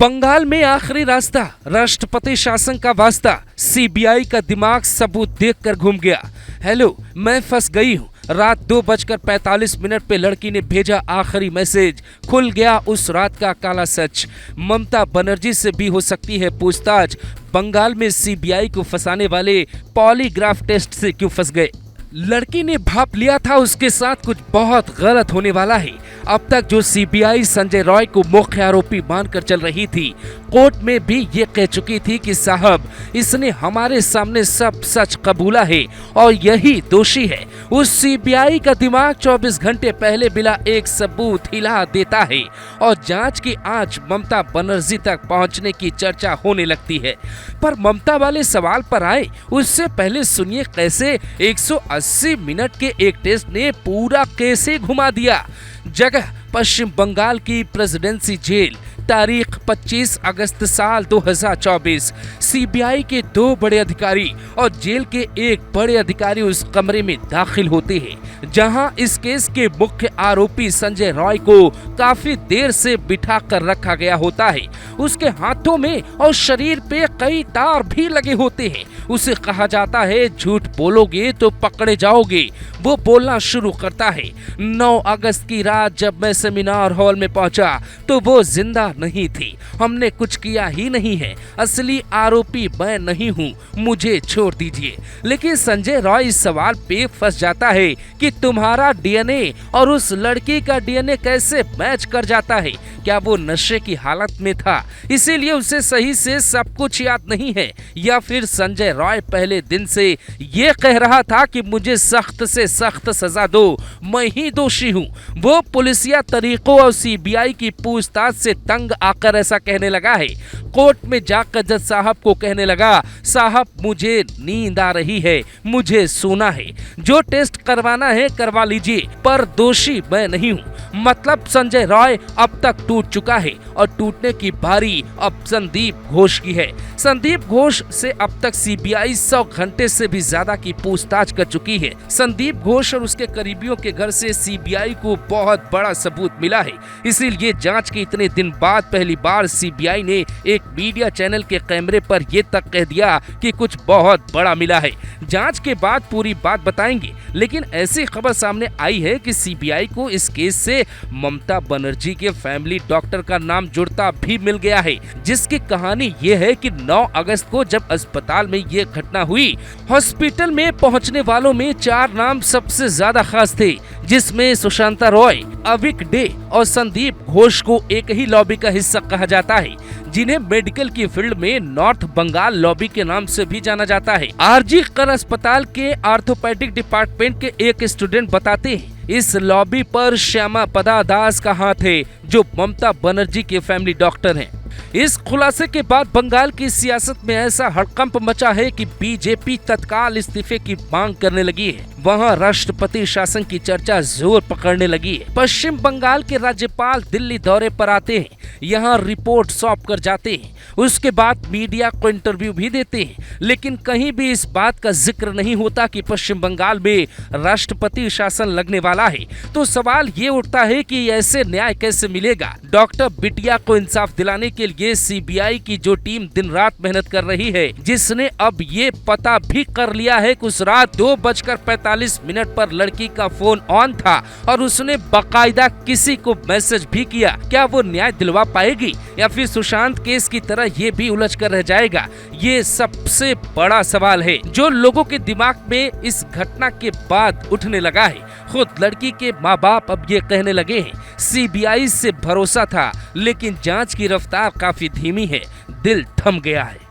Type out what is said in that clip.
बंगाल में आखिरी रास्ता, राष्ट्रपति शासन का वास्ता, सीबीआई का दिमाग सबूत देखकर घूम गया। हेलो, मैं फंस गई हूँ। रात 2:45 पे लड़की ने भेजा आखिरी मैसेज। खुल गया उस रात का काला सच। ममता बनर्जी से भी हो सकती है पूछताछ। बंगाल में सीबीआई को फंसाने वाले पॉलीग्राफ टेस्ट से क्यों फंस गए? लड़की ने भाप लिया था उसके साथ कुछ बहुत गलत होने वाला है। अब तक जो सीबीआई संजय रॉय को मुख्य आरोपी मानकर चल रही थी, कोर्ट में भी ये कह चुकी थी कि साहब, इसने हमारे सामने सब सच कबूला है और यही दोषी है। उस सीबीआई का दिमाग 24 घंटे पहले बिना एक सबूत हिला देता है और जांच की आंच ममता बनर्जी तक पहुंचने की चर्चा होने लगती है। पर ममता वाले सवाल पर आए उससे पहले सुनिए कैसे 180 मिनट के एक टेस्ट ने पूरा केस ही घुमा दिया। जगह पश्चिम बंगाल की प्रेसिडेंसी जेल, तारीख 25 अगस्त साल 2024। सीबीआई के 2 बड़े अधिकारी और जेल के एक बड़े अधिकारी उस कमरे में दाखिल होते हैं जहां इस केस के मुख्य आरोपी संजय रॉय को काफी देर से बिठा कर रखा गया होता है। उसके हाथों में और शरीर पे कई तार भी लगे होते हैं। उसे कहा जाता है झूठ बोलोगे तो पकड़े जाओगे। वो बोलना शुरू करता है। 9 अगस्त की रात जब मैं सेमिनार हॉल में पहुंचा तो वो जिंदा नहीं थी। हमने कुछ किया ही नहीं है। असली आरोपी मैं नहीं हूँ, मुझे छोड़ दीजिए। लेकिन संजय रॉय इस सवाल पे फंस जाता है कि तुम्हारा डीएनए और उस लड़की का डीएनए कैसे मैच कर जाता है। क्या वो नशे की हालत में था इसीलिए उसे सही से सब कुछ याद नहीं है, या फिर संजय रॉय पहले दिन से ये कह रहा था कि मुझे सख्त से सख्त सजा दो, मैं ही दोषी हूँ। वो पुलिसिया तरीकों और सीबीआई की पूछताछ से तंग आकर ऐसा कहने लगा है। कोर्ट में जाकर जज साहब को कहने लगा, साहब मुझे नींद आ रही है, मुझे सोना है, जो टेस्ट करवाना है करवा लीजिए, पर दोषी मैं नहीं हूँ। मतलब संजय रॉय अब तक टूट चुका है और टूटने की बारी अब संदीप घोष की है। संदीप घोष से अब तक सीबीआई 100 घंटे से भी ज्यादा की पूछताछ कर चुकी है। संदीप घोष और उसके करीबियों के घर से सीबीआई को बहुत बड़ा सबूत मिला है। इसीलिए जांच के इतने दिन बाद पहली बार सीबीआई ने एक मीडिया चैनल के कैमरे पर ये तक कह दिया कि कुछ बहुत बड़ा मिला है। जांच के बाद पूरी बात बताएंगे, लेकिन ऐसी खबर सामने आई है कि सीबीआई को इस केस से ममता बनर्जी के फैमिली डॉक्टर का नाम जुड़ता भी मिल गया है, जिसकी कहानी ये है कि 9 अगस्त को जब अस्पताल में ये घटना हुई, हॉस्पिटल में पहुंचने वालों में 4 नाम सबसे ज्यादा खास थे, जिसमें सुशांता रॉय, अविक डे और संदीप घोष को एक ही लॉबी का हिस्सा कहा जाता है, जिन्हें मेडिकल की फील्ड में नॉर्थ बंगाल लॉबी के नाम से भी जाना जाता है। आरजी कर अस्पताल के आर्थोपेडिक डिपार्टमेंट के एक स्टूडेंट बताते हैं, इस लॉबी पर श्यामा पदा दास का हाथ है, जो ममता बनर्जी के फैमिली डॉक्टर हैं। इस खुलासे के बाद बंगाल की सियासत में ऐसा हड़कंप मचा है कि बीजेपी तत्काल इस्तीफे की मांग करने लगी है। वहां राष्ट्रपति शासन की चर्चा जोर पकड़ने लगी है। पश्चिम बंगाल के राज्यपाल दिल्ली दौरे पर आते हैं, यहाँ रिपोर्ट सौंप कर जाते हैं, उसके बाद मीडिया को इंटरव्यू भी देते हैं, लेकिन कहीं भी इस बात का जिक्र नहीं होता कि पश्चिम बंगाल में राष्ट्रपति शासन लगने वाला है। तो सवाल ये उठता है कि ऐसे न्याय कैसे मिलेगा। डॉक्टर बिटिया को इंसाफ दिलाने के लिए सीबीआई की जो टीम दिन रात मेहनत कर रही है, जिसने अब ये पता भी कर लिया है कि उस रात 2:45 पर लड़की का फोन ऑन था और उसने बाकायदा किसी को मैसेज भी किया, क्या वो न्याय दिलवा पाएगी या फिर सुशांत केस की तरह ये भी उलझ कर रह जाएगा? ये सबसे बड़ा सवाल है जो लोगों के दिमाग में इस घटना के बाद उठने लगा है। खुद लड़की के माँ बाप अब ये कहने लगे हैं, सीबीआई से भरोसा था लेकिन जांच की रफ्तार काफी धीमी है, दिल थम गया है।